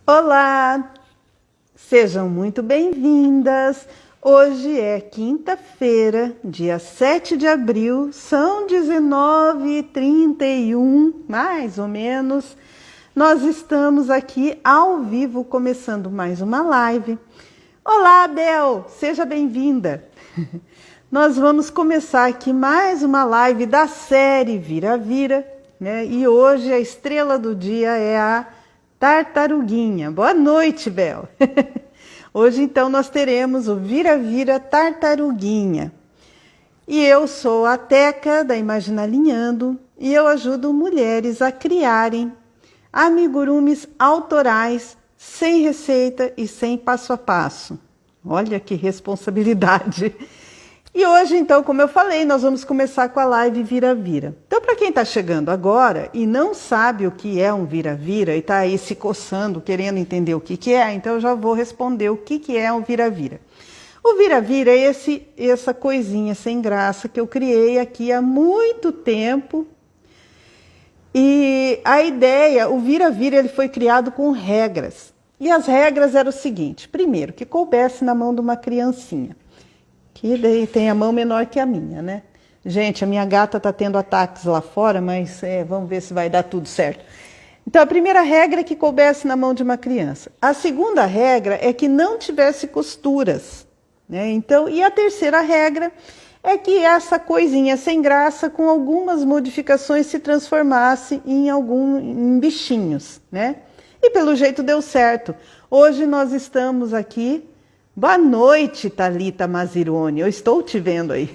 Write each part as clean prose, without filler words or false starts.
Olá, sejam muito bem-vindas. Hoje é quinta-feira, dia 7 de abril, são 19h31, mais ou menos. Nós estamos aqui ao vivo, começando mais uma live. Olá, Bel, seja bem-vinda. Nós vamos começar aqui mais uma live da série Vira-Vira, né? E hoje a estrela do dia é a Tartaruguinha. Boa noite, Bel. Hoje, então, nós teremos o Vira-Vira Tartaruguinha. E eu sou a Teca, da Imaginalinhando, e eu ajudo mulheres a criarem amigurumis autorais, sem receita e sem passo a passo. Olha que responsabilidade! E hoje, então, como eu falei, nós vamos começar com a live Vira-Vira. Então, para quem está chegando agora e não sabe o que é um Vira-Vira e está aí se coçando, querendo entender o que é, então eu já vou responder o que é um Vira-Vira. O Vira-Vira é essa coisinha sem graça que eu criei aqui há muito tempo. E a ideia, o Vira-Vira, ele foi criado com regras. E as regras eram o seguinte: primeiro, que coubesse na mão de uma criancinha. Que daí tem a mão menor que a minha, né? Gente, a minha gata tá tendo ataques lá fora, mas vamos ver se vai dar tudo certo. Então, a primeira regra é que coubesse na mão de uma criança. A segunda regra é que não tivesse costuras, né? Então, e a terceira regra é que essa coisinha sem graça, com algumas modificações, se transformasse em bichinhos, né? E pelo jeito deu certo. Hoje nós estamos aqui. Boa noite, Thalita Mazirone, eu estou te vendo aí.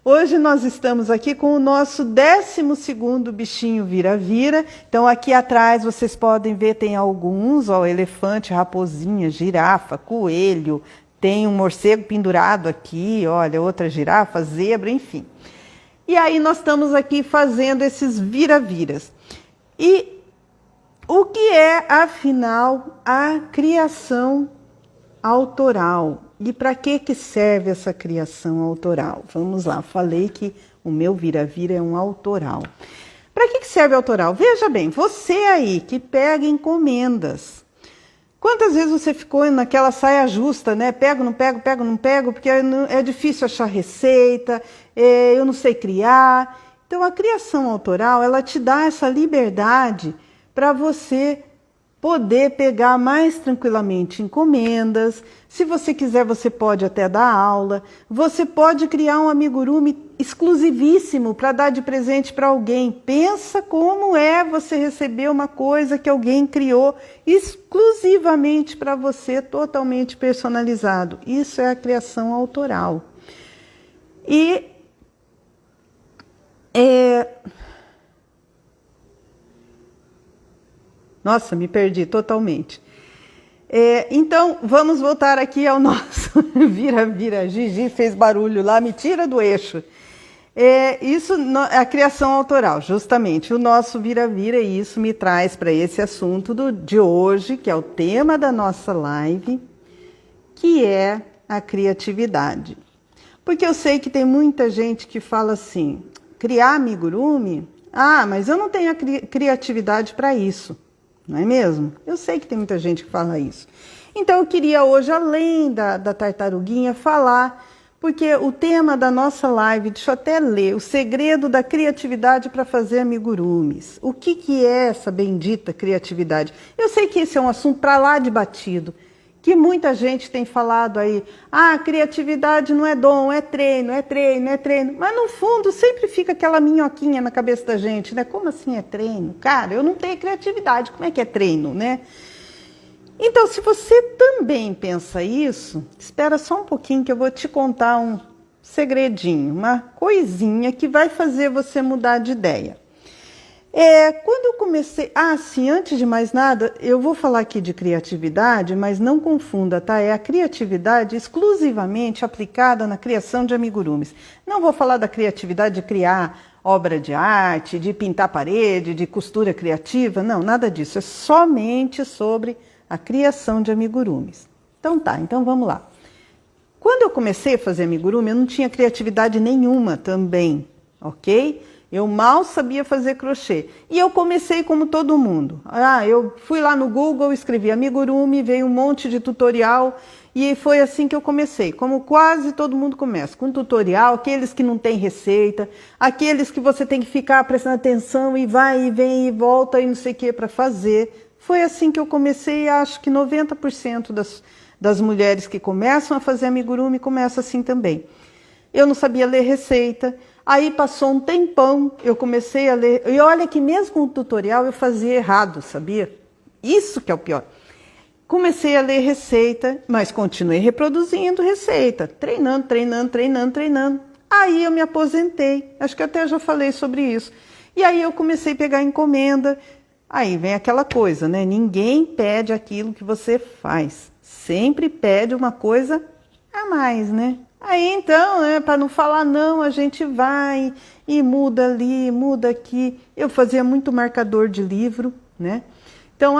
Hoje nós estamos aqui com o nosso 12º bichinho Vira-Vira. Então aqui atrás vocês podem ver, tem alguns, ó, elefante, raposinha, girafa, coelho, tem um morcego pendurado aqui, olha, outra girafa, zebra, enfim. E aí nós estamos aqui fazendo esses vira-viras. E o que é, afinal, a criação autoral? E para que serve essa criação autoral? Vamos lá, falei que o meu vira-vira é um autoral. Para que serve autoral? Veja bem, você aí que pega encomendas, quantas vezes você ficou naquela saia justa, né? Pego, não pego, pego, não pego, porque é difícil achar receita, eu não sei criar. Então a criação autoral, ela te dá essa liberdade para você poder pegar mais tranquilamente encomendas. Se você quiser, você pode até dar aula. Você pode criar um amigurumi exclusivíssimo para dar de presente para alguém. Pensa como é você receber uma coisa que alguém criou exclusivamente para você, totalmente personalizado. Isso é a criação autoral. E nossa, me perdi totalmente. Então, vamos voltar aqui ao nosso vira-vira. Gigi fez barulho lá, me tira do eixo. Isso é a criação autoral, justamente. O nosso vira-vira, e isso me traz para esse assunto de hoje, que é o tema da nossa live, que é a criatividade. Porque eu sei que tem muita gente que fala assim, criar amigurumi? Ah, mas eu não tenho a criatividade para isso. Não é mesmo? Eu sei que tem muita gente que fala isso. Então eu queria hoje, além da tartaruguinha, falar, porque o tema da nossa live, deixa eu até ler, o segredo da criatividade para fazer amigurumis. O que é essa bendita criatividade? Eu sei que esse é um assunto para lá de batido, que muita gente tem falado aí, criatividade não é dom, é treino, é treino, é treino. Mas no fundo sempre fica aquela minhoquinha na cabeça da gente, né? Como assim é treino? Cara, eu não tenho criatividade, como é que é treino, né? Então, se você também pensa isso, espera só um pouquinho que eu vou te contar um segredinho, uma coisinha que vai fazer você mudar de ideia. Quando eu comecei... sim, antes de mais nada, eu vou falar aqui de criatividade, mas não confunda, tá? É a criatividade exclusivamente aplicada na criação de amigurumis. Não vou falar da criatividade de criar obra de arte, de pintar parede, de costura criativa, não, nada disso. É somente sobre a criação de amigurumis. Então tá, então vamos lá. Quando eu comecei a fazer amigurumi, eu não tinha criatividade nenhuma também, ok? Eu mal sabia fazer crochê. E eu comecei como todo mundo. Eu fui lá no Google, escrevi amigurumi, veio um monte de tutorial e foi assim que eu comecei. Como quase todo mundo começa, com tutorial, aqueles que não tem receita, aqueles que você tem que ficar prestando atenção e vai e vem e volta e não sei o que para fazer. Foi assim que eu comecei e acho que 90% das mulheres que começam a fazer amigurumi começam assim também. Eu não sabia ler receita. Aí passou um tempão, eu comecei a ler, e olha que mesmo com o tutorial eu fazia errado, sabia? Isso que é o pior. Comecei a ler receita, mas continuei reproduzindo receita, treinando. Aí eu me aposentei, acho que até já falei sobre isso. E aí eu comecei a pegar encomenda, aí vem aquela coisa, né? Ninguém pede aquilo que você faz, sempre pede uma coisa a mais, né? Aí então, para não falar não, a gente vai e muda ali, muda aqui. Eu fazia muito marcador de livro, né? Então,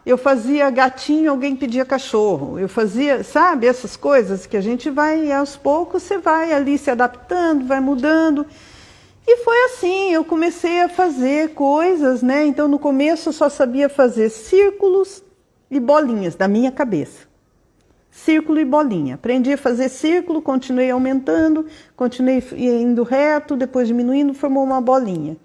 eu fazia gatinho, alguém pedia cachorro. Eu fazia, sabe, essas coisas que a gente vai, aos poucos, você vai ali se adaptando, vai mudando. E foi assim, eu comecei a fazer coisas, né? Então, no começo eu só sabia fazer círculos e bolinhas da minha cabeça. Círculo e bolinha. Aprendi a fazer círculo, continuei aumentando, continuei indo reto, depois diminuindo, formou uma bolinha.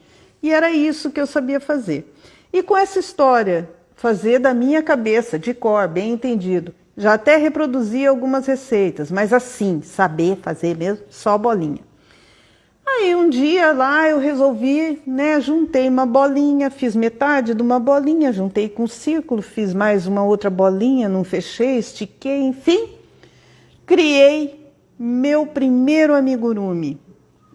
E era isso que eu sabia fazer. E com essa história, fazer da minha cabeça, de cor, bem entendido, já até reproduzi algumas receitas, mas assim, saber fazer mesmo, só bolinha. Aí um dia lá eu resolvi, né, juntei uma bolinha, fiz metade de uma bolinha, juntei com um círculo, fiz mais uma outra bolinha, não fechei, estiquei, enfim. Criei meu primeiro amigurumi.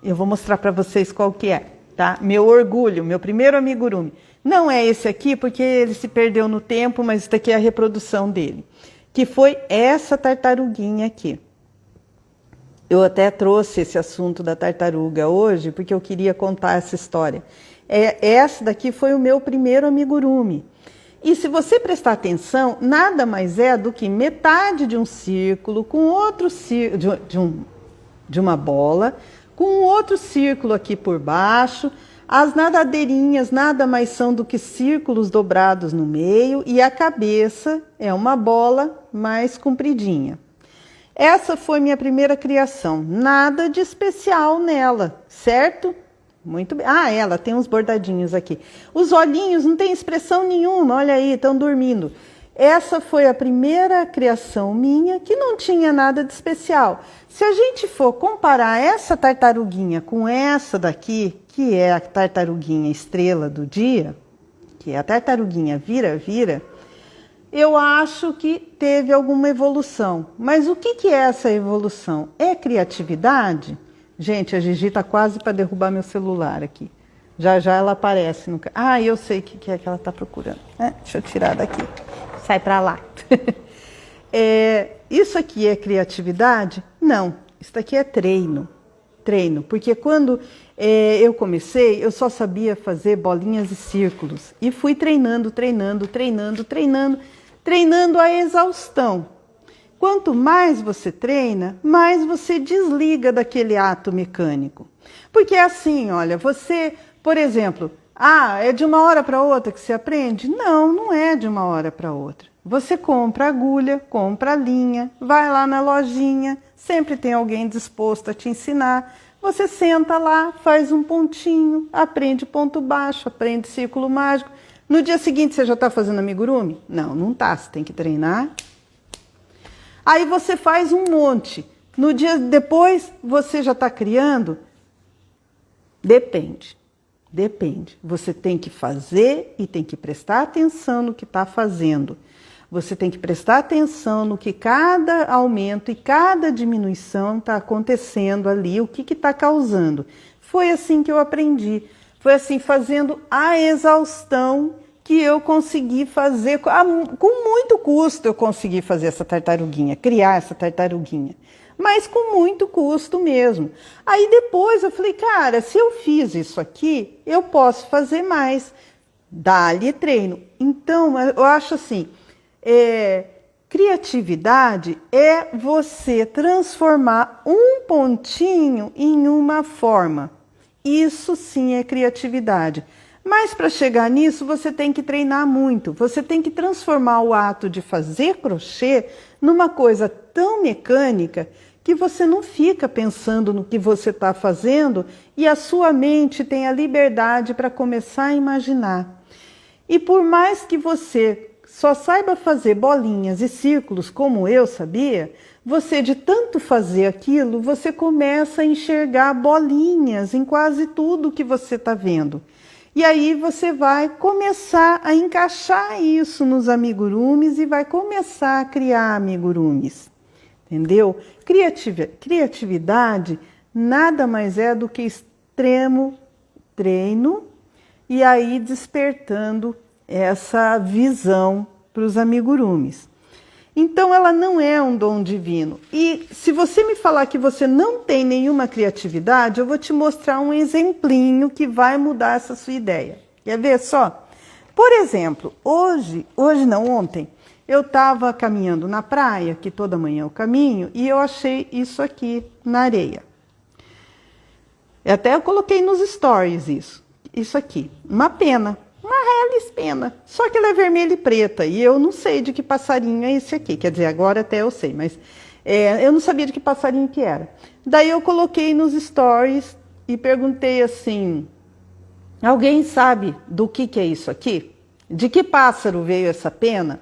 Eu vou mostrar para vocês qual que é, tá? Meu orgulho, meu primeiro amigurumi. Não é esse aqui porque ele se perdeu no tempo, mas isso aqui é a reprodução dele. Que foi essa tartaruguinha aqui. Eu até trouxe esse assunto da tartaruga hoje, porque eu queria contar essa história. Essa daqui foi o meu primeiro amigurumi. E se você prestar atenção, nada mais é do que metade de um círculo com outro círculo, de uma bola, com outro círculo aqui por baixo. As nadadeirinhas nada mais são do que círculos dobrados no meio e a cabeça é uma bola mais compridinha. Essa foi minha primeira criação, nada de especial nela, certo? Muito bem. Ela tem uns bordadinhos aqui. Os olhinhos não tem expressão nenhuma, olha aí, estão dormindo. Essa foi a primeira criação minha que não tinha nada de especial. Se a gente for comparar essa tartaruguinha com essa daqui, que é a tartaruguinha estrela do dia, que é a tartaruguinha vira-vira, eu acho que teve alguma evolução. Mas o que é essa evolução? É criatividade? Gente, a Gigi está quase para derrubar meu celular aqui. Já já ela aparece. Eu sei o que é que ela está procurando. Deixa eu tirar daqui. Sai para lá. Isso aqui é criatividade? Não. Isso aqui é treino. Treino. Porque quando eu comecei, eu só sabia fazer bolinhas e círculos. E fui treinando a exaustão. Quanto mais você treina, mais você desliga daquele ato mecânico. Porque assim, olha, você, por exemplo, é de uma hora para outra que você aprende? Não, não é de uma hora para outra. Você compra agulha, compra linha, vai lá na lojinha, sempre tem alguém disposto a te ensinar. Você senta lá, faz um pontinho, aprende ponto baixo, aprende círculo mágico. No dia seguinte você já está fazendo amigurumi? Não, não está, você tem que treinar. Aí você faz um monte. No dia depois você já está criando? Depende. Você tem que fazer e tem que prestar atenção no que está fazendo. Você tem que prestar atenção no que cada aumento e cada diminuição está acontecendo ali, o que está causando. Foi assim que eu aprendi. Foi assim, fazendo a exaustão, que eu consegui fazer, com muito custo eu consegui fazer essa tartaruguinha, criar essa tartaruguinha. Mas com muito custo mesmo. Aí depois eu falei, cara, se eu fiz isso aqui, eu posso fazer mais. Dá-lhe treino. Então, eu acho assim, criatividade é você transformar um pontinho em uma forma. Isso sim é criatividade. Mas para chegar nisso, você tem que treinar muito. Você tem que transformar o ato de fazer crochê numa coisa tão mecânica que você não fica pensando no que você está fazendo e a sua mente tem a liberdade para começar a imaginar. E por mais que você só saiba fazer bolinhas e círculos como eu sabia, você de tanto fazer aquilo, você começa a enxergar bolinhas em quase tudo que você está vendo. E aí você vai começar a encaixar isso nos amigurumis e vai começar a criar amigurumis. Entendeu? Criatividade nada mais é do que extremo treino e aí despertando essa visão para os amigurumis. Então ela não é um dom divino. E se você me falar que você não tem nenhuma criatividade, eu vou te mostrar um exemplinho que vai mudar essa sua ideia. Quer ver só? Por exemplo, ontem, eu estava caminhando na praia, que toda manhã eu caminho, e eu achei isso aqui na areia. Até eu coloquei nos stories isso aqui, uma pena. Uma Hellis pena, só que ela é vermelha e preta, e eu não sei de que passarinho é esse aqui, quer dizer, agora até eu sei, mas eu não sabia de que passarinho que era. Daí eu coloquei nos stories e perguntei assim, alguém sabe do que é isso aqui? De que pássaro veio essa pena?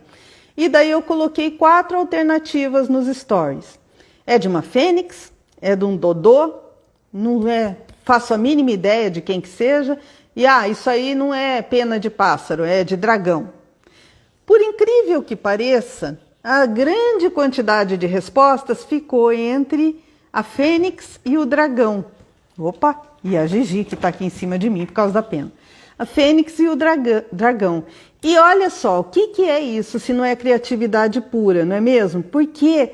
E daí eu coloquei 4 alternativas nos stories. É de uma fênix? É de um dodô? Não faço a mínima ideia de quem que seja. E isso aí não é pena de pássaro, é de dragão. Por incrível que pareça, a grande quantidade de respostas ficou entre a fênix e o dragão. Opa, e a Gigi que está aqui em cima de mim por causa da pena. A fênix e o dragão. E olha só, o que é isso se não é criatividade pura, não é mesmo? Porque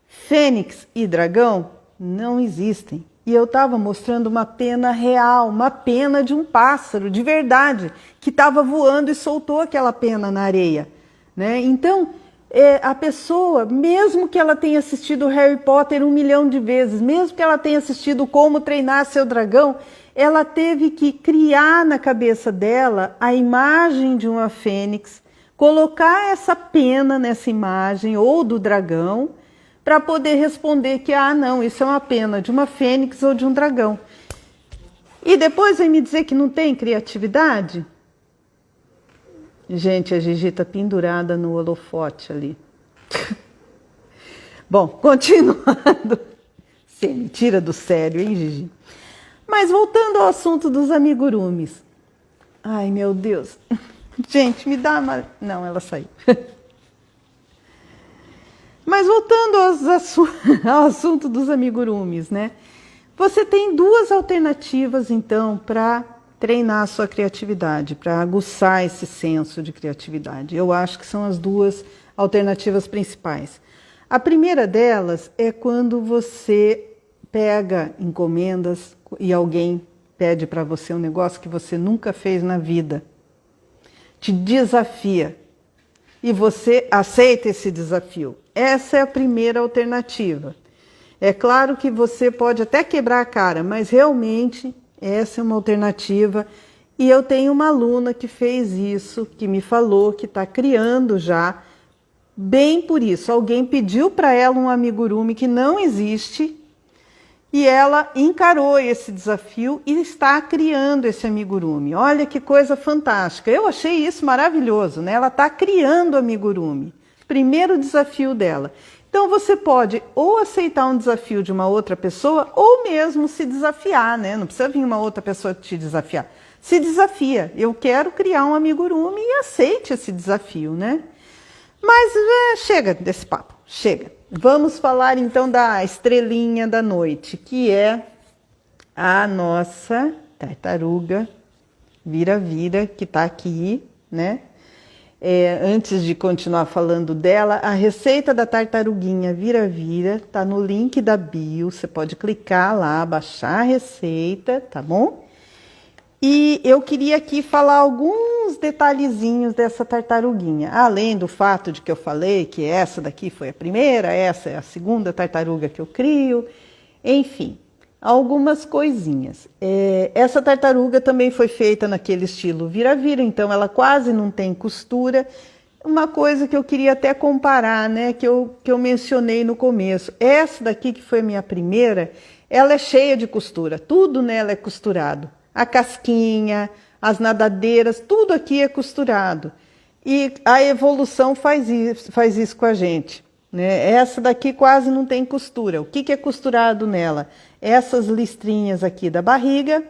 fênix e dragão não existem. E eu estava mostrando uma pena real, uma pena de um pássaro, de verdade, que estava voando e soltou aquela pena na areia. Né? Então, a pessoa, mesmo que ela tenha assistido Harry Potter 1 milhão de vezes, mesmo que ela tenha assistido Como Treinar Seu Dragão, ela teve que criar na cabeça dela a imagem de uma fênix, colocar essa pena nessa imagem, ou do dragão, para poder responder que, não, isso é uma pena de uma fênix ou de um dragão. E depois vem me dizer que não tem criatividade? Gente, a Gigi está pendurada no holofote ali. Bom, continuando. Você me tira do sério, hein, Gigi? Mas voltando ao assunto dos amigurumis. Ai, meu Deus. Gente, me dá uma... Não, ela saiu. Mas voltando ao assunto dos amigurumis, né? Você tem 2 alternativas, então, para treinar a sua criatividade, para aguçar esse senso de criatividade. Eu acho que são as 2 alternativas principais. A primeira delas é quando você pega encomendas e alguém pede para você um negócio que você nunca fez na vida. Te desafia. E você aceita esse desafio. Essa é a primeira alternativa. É claro que você pode até quebrar a cara, mas realmente essa é uma alternativa. E eu tenho uma aluna que fez isso, que me falou que está criando já, bem por isso. Alguém pediu para ela um amigurumi que não existe e ela encarou esse desafio e está criando esse amigurumi. Olha que coisa fantástica. Eu achei isso maravilhoso, né? Ela está criando amigurumi. Primeiro desafio dela. Então você pode ou aceitar um desafio de uma outra pessoa ou mesmo se desafiar, né? Não precisa vir uma outra pessoa te desafiar. Se desafia. Eu quero criar um amigurumi e aceite esse desafio, né? Mas chega desse papo, chega. Vamos falar então da estrelinha da noite, que é a nossa tartaruga vira-vira, que está aqui, né? Antes de continuar falando dela, a receita da tartaruguinha vira-vira está no link da bio, você pode clicar lá, baixar a receita, tá bom? E eu queria aqui falar alguns detalhezinhos dessa tartaruguinha, além do fato de que eu falei que essa daqui foi a primeira, essa é a segunda tartaruga que eu crio, enfim. algumas coisinhas. Essa tartaruga também foi feita naquele estilo vira-vira, então ela quase não tem costura. Uma coisa que eu queria até comparar, né, que eu mencionei no começo. Essa daqui, que foi minha primeira, ela é cheia de costura. Tudo nela é costurado. A casquinha, as nadadeiras, tudo aqui é costurado. E a evolução faz isso com a gente, né? Essa daqui quase não tem costura. O que é costurado nela? Essas listrinhas aqui da barriga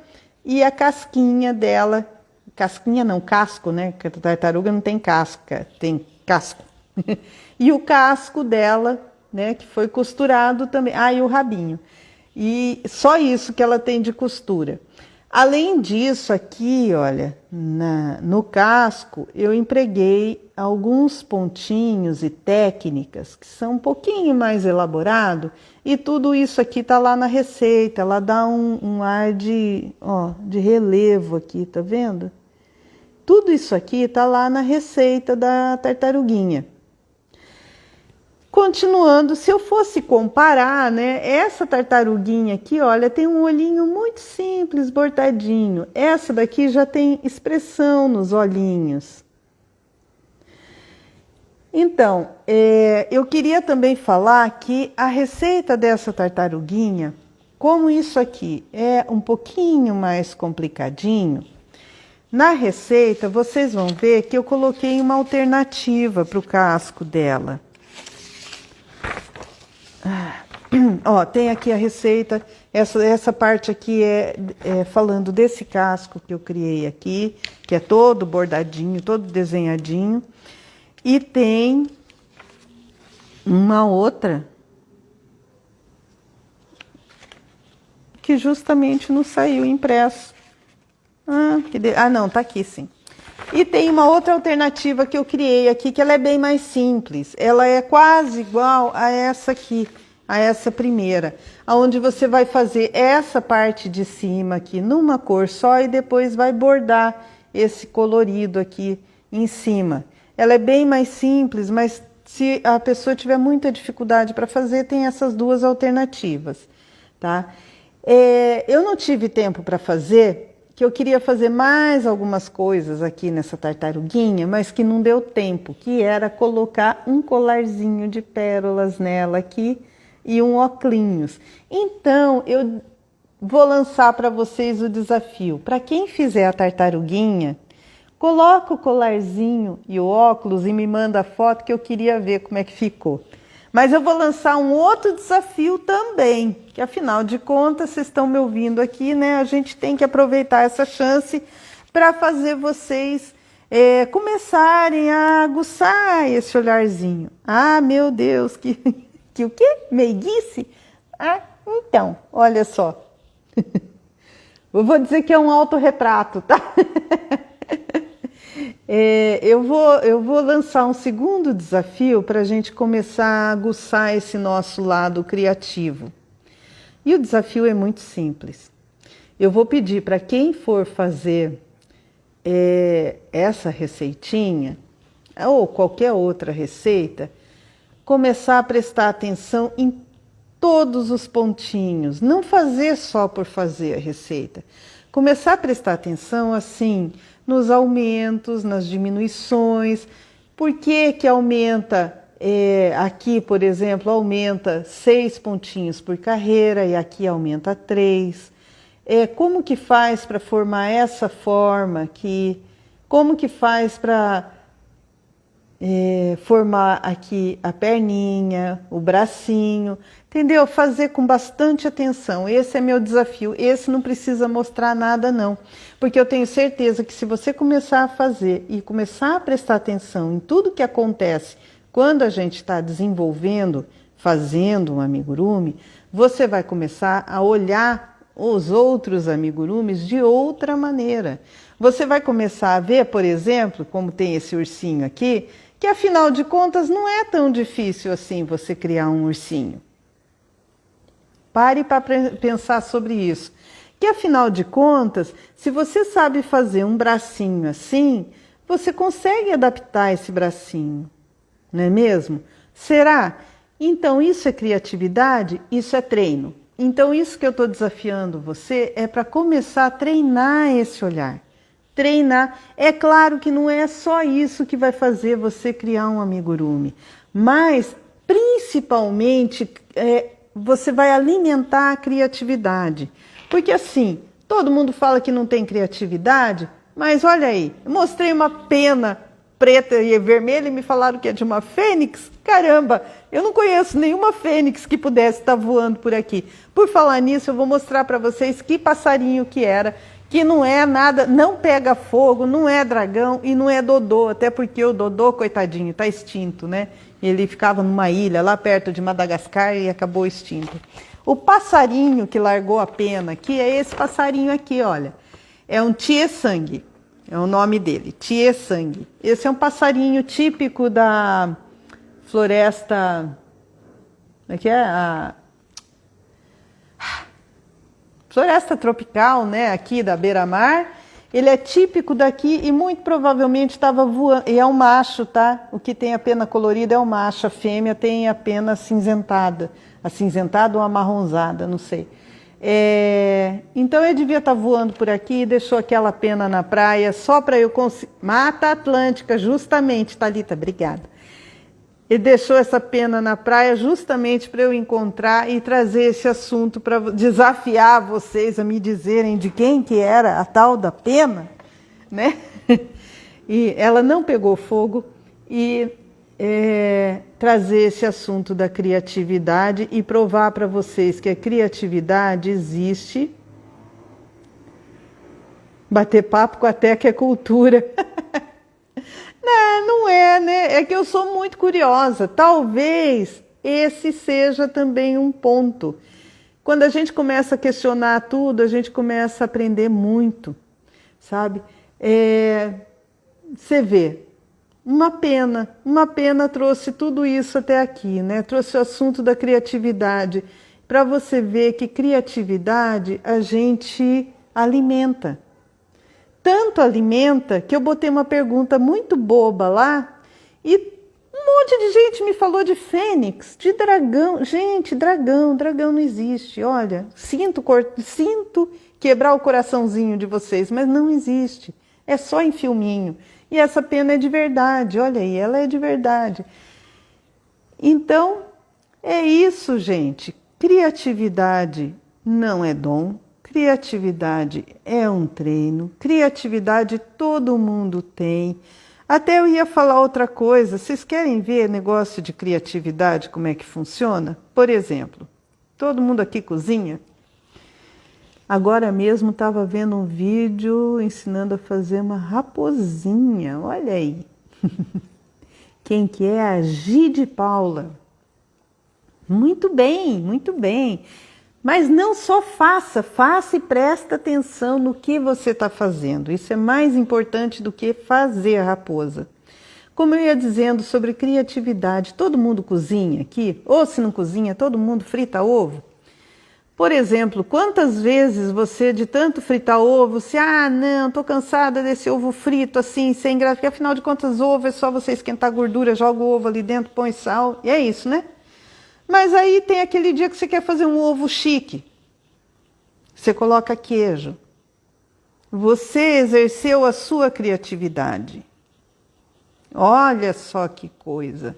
e a casquinha dela. Casquinha não, casco, né? Porque a tartaruga não tem casca, tem casco. E o casco dela, né? Que foi costurado também. Ah, e o rabinho. E só isso que ela tem de costura. Além disso, aqui, olha, no casco, eu empreguei alguns pontinhos e técnicas que são um pouquinho mais elaborado, e tudo isso aqui tá lá na receita. Ela dá um ar de relevo aqui, tá vendo? Tudo isso aqui tá lá na receita da tartaruguinha. Continuando, se eu fosse comparar, né, essa tartaruguinha aqui, olha, tem um olhinho muito simples, bordadinho. Essa daqui já tem expressão nos olhinhos. Então, eu queria também falar que a receita dessa tartaruguinha, como isso aqui é um pouquinho mais complicadinho, na receita vocês vão ver que eu coloquei uma alternativa para o casco dela. Ó, tem aqui a receita, essa parte aqui é falando desse casco que eu criei aqui, que é todo bordadinho, todo desenhadinho. E tem uma outra que justamente não saiu impresso. Não, tá aqui sim. E tem uma outra alternativa que eu criei aqui, que ela é bem mais simples. Ela é quase igual a essa aqui, a essa primeira, onde você vai fazer essa parte de cima aqui numa cor só e depois vai bordar esse colorido aqui em cima. Ela é bem mais simples, mas se a pessoa tiver muita dificuldade para fazer, tem essas duas alternativas, tá? Eu não tive tempo para fazer, que eu queria fazer mais algumas coisas aqui nessa tartaruguinha, mas que não deu tempo, que era colocar um colarzinho de pérolas nela aqui e um óculos. Então, eu vou lançar para vocês o desafio. Para quem fizer a tartaruguinha, coloca o colarzinho e o óculos e me manda a foto, que eu queria ver como é que ficou. Mas eu vou lançar um outro desafio também, que afinal de contas, vocês estão me ouvindo aqui, né? A gente tem que aproveitar essa chance para fazer vocês começarem a aguçar esse olharzinho. Ah, meu Deus, que o quê? Meiguice? Ah, então, olha só. Eu vou dizer que é um autorretrato, tá? Eu vou lançar um segundo desafio para a gente começar a aguçar esse nosso lado criativo. E o desafio é muito simples. Eu vou pedir para quem for fazer essa receitinha, ou qualquer outra receita, começar a prestar atenção em todos os pontinhos. Não fazer só por fazer a receita. Começar a prestar atenção assim nos aumentos, nas diminuições. Por que que aumenta aqui, por exemplo, aumenta 6 pontinhos por carreira e aqui aumenta 3? Como que faz para formar essa forma aqui? Como que faz para formar aqui a perninha, o bracinho, entendeu? Fazer com bastante atenção. Esse é meu desafio. Esse não precisa mostrar nada não, porque eu tenho certeza que se você começar a fazer e começar a prestar atenção em tudo que acontece quando a gente está desenvolvendo, fazendo um amigurumi, você vai começar a olhar os outros amigurumis de outra maneira. Você vai começar a ver, por exemplo, como tem esse ursinho aqui, que afinal de contas não é tão difícil assim você criar um ursinho. Pare para pensar sobre isso. Que afinal de contas, se você sabe fazer um bracinho assim, você consegue adaptar esse bracinho, não é mesmo? Será? Então isso é criatividade? Isso é treino. Então isso que eu estou desafiando você é para começar a treinar esse olhar. Treinar. É claro que não é só isso que vai fazer você criar um amigurumi, mas principalmente você vai alimentar a criatividade. Porque assim, todo mundo fala que não tem criatividade, mas olha aí, eu mostrei uma pena preta e vermelha e me falaram que é de uma fênix. Caramba, eu não conheço nenhuma fênix que pudesse estar voando por aqui. Por falar nisso, eu vou mostrar para vocês que passarinho que era, que não é nada, não pega fogo, não é dragão e não é dodô, até porque o dodô, coitadinho, está extinto, né? Ele ficava numa ilha lá perto de Madagascar e acabou extinto. O passarinho que largou a pena aqui é esse passarinho aqui, olha. É um tiê-sangue, é o nome dele, tiê-sangue. Esse é um passarinho típico da floresta... Como é que é? A floresta tropical, né, aqui da beira-mar. Ele é típico daqui e muito provavelmente estava voando. E é um macho, tá? O que tem a pena colorida é o macho, a fêmea tem a pena acinzentada. Acinzentada ou amarronzada, não sei. Então ele devia estar voando por aqui e deixou aquela pena na praia só para eu conseguir... Mata Atlântica, justamente, Thalita, obrigada. Ele deixou essa pena na praia justamente para eu encontrar e trazer esse assunto para desafiar vocês a me dizerem de quem que era a tal da pena, né? E ela não pegou fogo e trazer esse assunto da criatividade e provar para vocês que a criatividade existe. Bater papo com a Teca é cultura. Não é, né? É que eu sou muito curiosa. Talvez esse seja também um ponto. Quando a gente começa a questionar tudo, a gente começa a aprender muito, sabe? Você vê, uma pena trouxe tudo isso até aqui, né? Trouxe o assunto da criatividade, para você ver que criatividade a gente alimenta. Tanto alimenta que eu botei uma pergunta muito boba lá e um monte de gente me falou de fênix, de dragão. Gente, dragão não existe. Olha, sinto quebrar o coraçãozinho de vocês, mas não existe. É só em filminho. E essa pena é de verdade, olha aí, ela é de verdade. Então, é isso, gente. Criatividade não é dom. Criatividade é um treino, criatividade todo mundo tem. Até eu ia falar outra coisa, vocês querem ver negócio de criatividade, como é que funciona? Por exemplo, todo mundo aqui cozinha? Agora mesmo estava vendo um vídeo ensinando a fazer uma raposinha, olha aí. Quem que é? A Gide Paula. Muito bem, muito bem. Mas não só faça e presta atenção no que você está fazendo. Isso é mais importante do que fazer a raposa. Como eu ia dizendo sobre criatividade, todo mundo cozinha aqui, ou se não cozinha, todo mundo frita ovo. Por exemplo, quantas vezes você, de tanto fritar ovo, não, estou cansada desse ovo frito assim, sem graça, porque afinal de contas ovo é só você esquentar a gordura, joga o ovo ali dentro, põe sal, e é isso, né? Mas aí tem aquele dia que você quer fazer um ovo chique. Você coloca queijo. Você exerceu a sua criatividade. Olha só que coisa.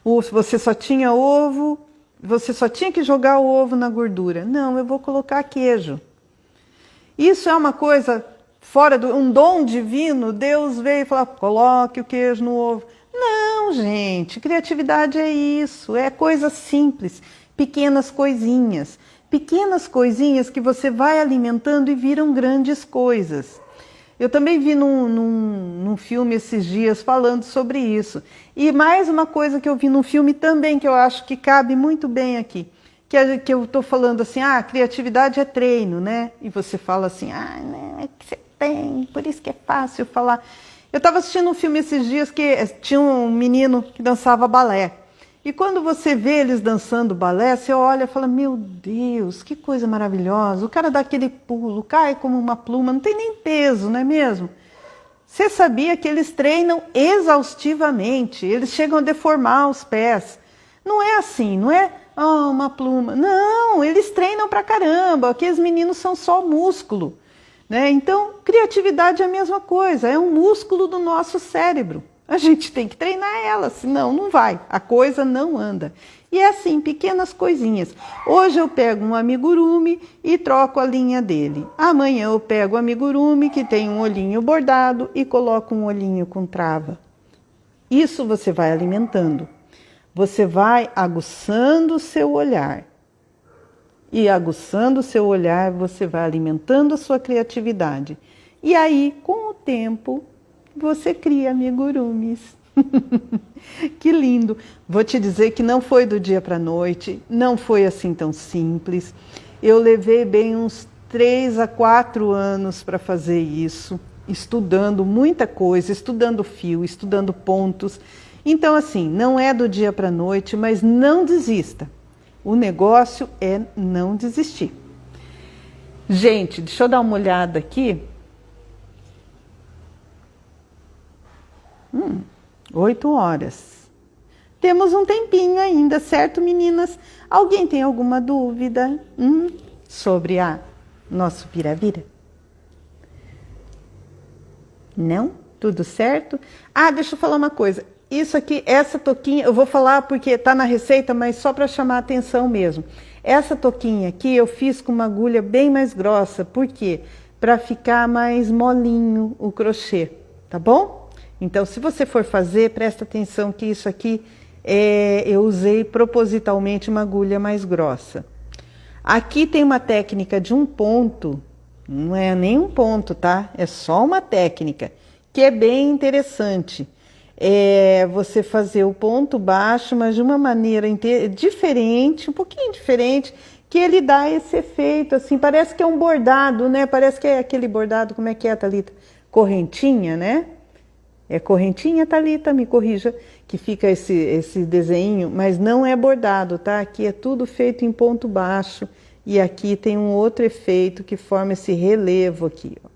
Você só tinha ovo, você só tinha que jogar o ovo na gordura. Não, eu vou colocar queijo. Isso é uma coisa fora um dom divino. Deus veio e falou, coloque o queijo no ovo. Não, gente, criatividade é isso, é coisa simples, pequenas coisinhas que você vai alimentando e viram grandes coisas. Eu também vi num filme esses dias falando sobre isso. E mais uma coisa que eu vi num filme também, que eu acho que cabe muito bem aqui, que eu estou falando assim, criatividade é treino, né? E você fala assim, né, é que você tem, por isso que é fácil falar... Eu estava assistindo um filme esses dias que tinha um menino que dançava balé. E quando você vê eles dançando balé, você olha e fala, meu Deus, que coisa maravilhosa. O cara dá aquele pulo, cai como uma pluma, não tem nem peso, não é mesmo? Você sabia que eles treinam exaustivamente, eles chegam a deformar os pés. Não é assim, não é Oh, uma pluma. Não, eles treinam pra caramba. Aqueles meninos são só músculo, né? Então, criatividade é a mesma coisa, é um músculo do nosso cérebro. A gente tem que treinar ela, senão não vai, a coisa não anda. E é assim, pequenas coisinhas. Hoje eu pego um amigurumi e troco a linha dele. Amanhã eu pego o amigurumi que tem um olhinho bordado e coloco um olhinho com trava. Isso você vai alimentando. Você vai aguçando o seu olhar. E aguçando o seu olhar, você vai alimentando a sua criatividade. E aí, com o tempo, você cria amigurumis. Que lindo! Vou te dizer que não foi do dia para a noite, não foi assim tão simples. Eu levei bem uns 3 a 4 anos para fazer isso, estudando muita coisa, estudando fio, estudando pontos. Então, assim, não é do dia para a noite, mas não desista. O negócio é não desistir. Gente, deixa eu dar uma olhada aqui. 8 horas. Temos um tempinho ainda, certo, meninas? Alguém tem alguma dúvida sobre a nosso vira-vira? Não? Tudo certo? Ah, deixa eu falar uma coisa. Isso aqui, essa touquinha, eu vou falar porque está na receita, mas só para chamar a atenção mesmo. Essa touquinha aqui eu fiz com uma agulha bem mais grossa. Por quê? Para ficar mais molinho o crochê, tá bom? Então, se você for fazer, presta atenção que isso aqui eu usei propositalmente uma agulha mais grossa. Aqui tem uma técnica de um ponto, não é nem um ponto, tá? É só uma técnica, que é bem interessante. É você fazer o ponto baixo, mas de uma maneira diferente, um pouquinho diferente, que ele dá esse efeito, assim, parece que é um bordado, né? Parece que é aquele bordado, como é que é, Thalita? Correntinha, né? É correntinha, Thalita, me corrija, que fica esse desenho, mas não é bordado, tá? Aqui é tudo feito em ponto baixo e aqui tem um outro efeito que forma esse relevo aqui, ó.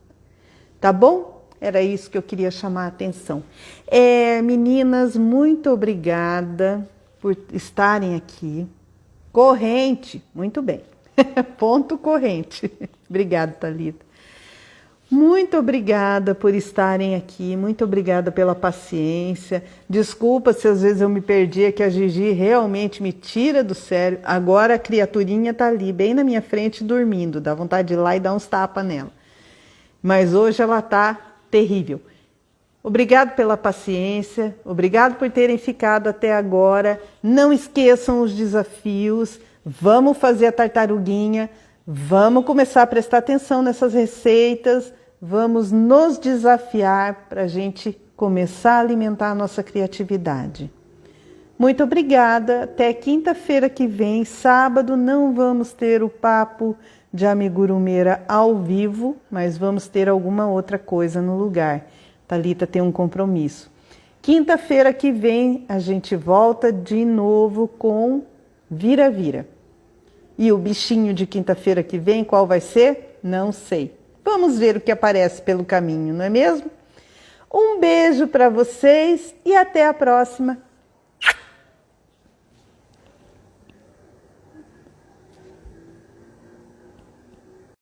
Tá bom? Era isso que eu queria chamar a atenção. Meninas, muito obrigada por estarem aqui. Corrente, muito bem. Ponto corrente. Obrigada, Thalita. Muito obrigada por estarem aqui, muito obrigada pela paciência. Desculpa se às vezes eu me perdi, é que a Gigi realmente me tira do sério. Agora a criaturinha tá ali, bem na minha frente, dormindo. Dá vontade de ir lá e dar uns tapas nela. Mas hoje ela tá terrível. Obrigado pela paciência, obrigado por terem ficado até agora. Não esqueçam os desafios, vamos fazer a tartaruguinha, vamos começar a prestar atenção nessas receitas, vamos nos desafiar para a gente começar a alimentar a nossa criatividade. Muito obrigada, até quinta-feira que vem, sábado, não vamos ter o papo de amigurumeira ao vivo, mas vamos ter alguma outra coisa no lugar. Thalita tem um compromisso. Quinta-feira que vem a gente volta de novo com vira-vira. E o bichinho de quinta-feira que vem, qual vai ser? Não sei. Vamos ver o que aparece pelo caminho, não é mesmo? Um beijo para vocês e até a próxima.